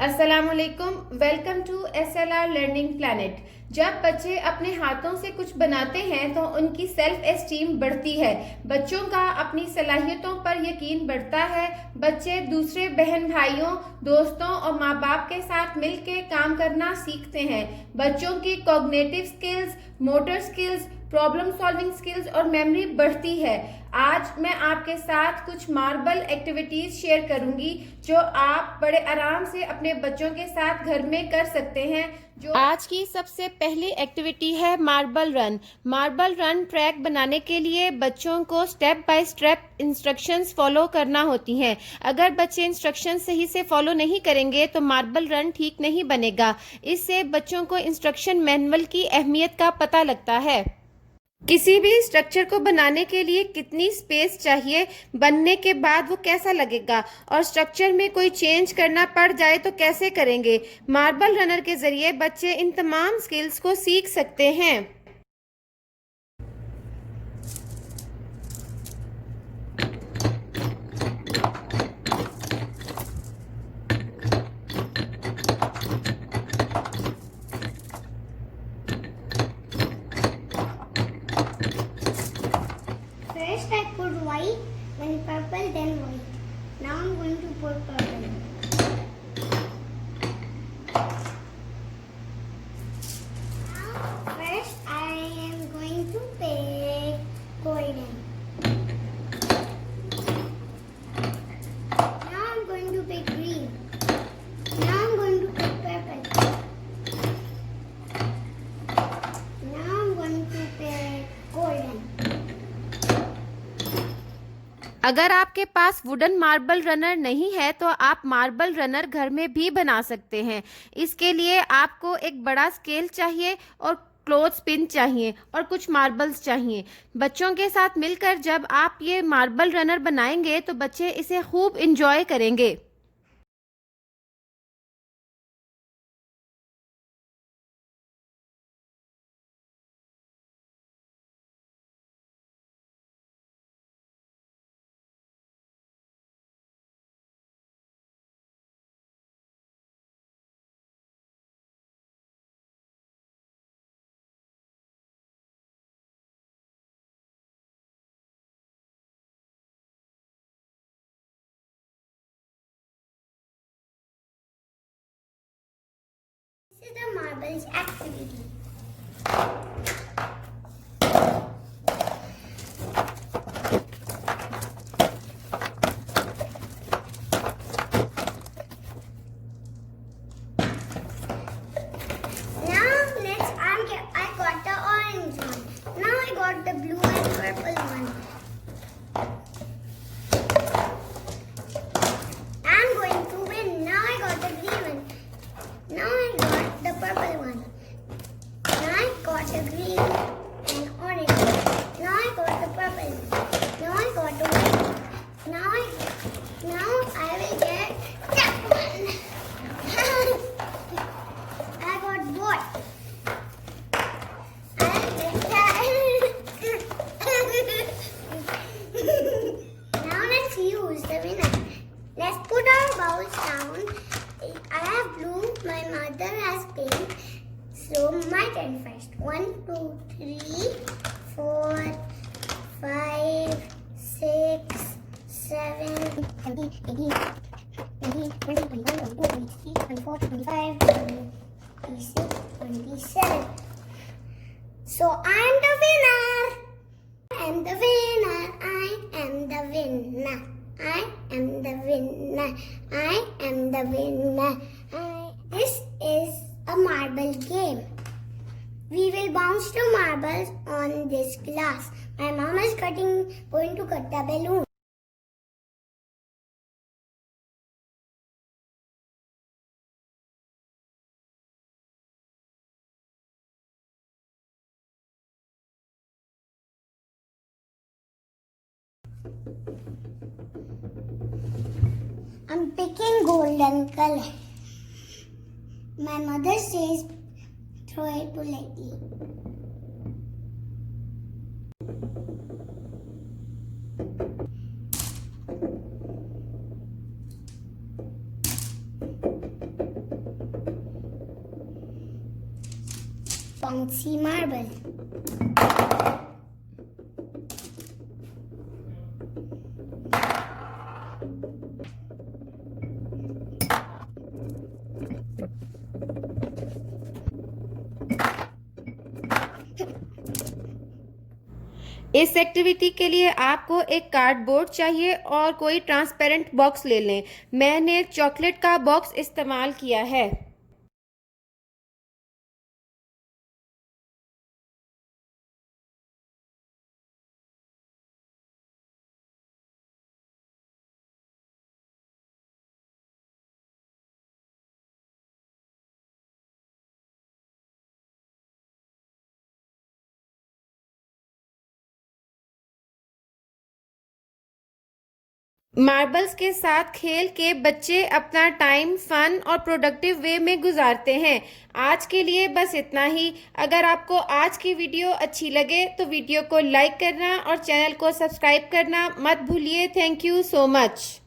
अस्सलामुअलैकुम। Welcome to SLR learning planet. जब बच्चे अपने हाथों से कुछ बनाते हैं तो उनकी सेल्फ एस्टीम बढ़ती है। बच्चों का अपनी सलाहियतों पर यकीन बढ़ता है। बच्चे दूसरे बहन भाइयों, दोस्तों और माँ बाप के साथ मिलकर काम करना सीखते हैं। बच्चों की cognitive skills, motor skills, problem solving skills और मेमोरी बढ़ती है। आज मैं आपके साथ कुछ मार्बल एक्टिविटीज शेयर करूंगी जो आप बड़े आराम से अपने बच्चों के साथ घर में कर सकते हैं। जो आज की सबसे पहली एक्टिविटी है marble run. Marble run track बनाने के लिए बच्चों को step by step instructions follow करना होती हैं। अगर बच्चे इंस्ट्रक्शंस सही से फॉलो नहीं करेंगे तो मार्बल रन ठीक नहीं बनेगा। इससे बच्चों को इंस्ट्रक्शन मैनुअल की अहमियत का पता लगता है। किसी भी स्ट्रक्चर को बनाने के लिए कितनी स्पेस चाहिए, बनने के बाद वो कैसा लगेगा और स्ट्रक्चर में कोई चेंज करना पड़ जाए तो कैसे करेंगे। मार्बल रनर के जरिए बच्चे इन तमाम स्किल्स को सीख सकते हैं। First I put white, then purple, then white. Now I'm going to put purple. Now first I am going to pick golden. Now I'm going to pick green. Now I'm going to pick purple. Now I'm going to pick golden. अगर आपके पास wooden marble runner नहीं है तो आप marble runner घर में भी बना सकते हैं। इसके लिए आपको एक बड़ा स्केल चाहिए और क्लोथ पिन चाहिए और कुछ मार्बल्स चाहिए। बच्चों के साथ मिलकर जब आप ये मार्बल रनर बनाएंगे तो बच्चे इसे खूब इंजॉय करेंगे। This is the marbles activity. Now I got the orange one. Now I got the blue and purple one. I'm going to win. Now I got the green one. Now I got the purple one. Now I got the green and orange. Now I got the purple. Now I got the white. Now I will get that one. I got both. I'll get that. Now let's see who's the winner. Let's put our bowls down. I have blue, my mother has pink. So my turn first. 1, 2, 3, 4, 5, 6, 7, 17, 18, 19, 20, 21, 22, 23, 24, 25, 26, 27. So I'm the winner. I am the winner. I am the winner. I am the winner. I am the winner. This is a marble game. We will bounce the marbles on this glass. My mom is going to cut the balloon. I'm picking golden color. My mother says throw it politely. bouncy marble. इस activity के लिए आपको एक cardboard चाहिए और कोई transparent box ले लें। मैंने चॉकलेट का बॉक्स इस्तेमाल किया है। मार्बल्स के साथ खेल के बच्चे अपना टाइम फन और प्रोडक्टिव वे में गुजारते हैं। आज के लिए बस इतना ही। अगर आपको आज की वीडियो अच्छी लगे तो वीडियो को लाइक करना और चैनल को सब्सक्राइब करना मत भूलिए। Thank you so much.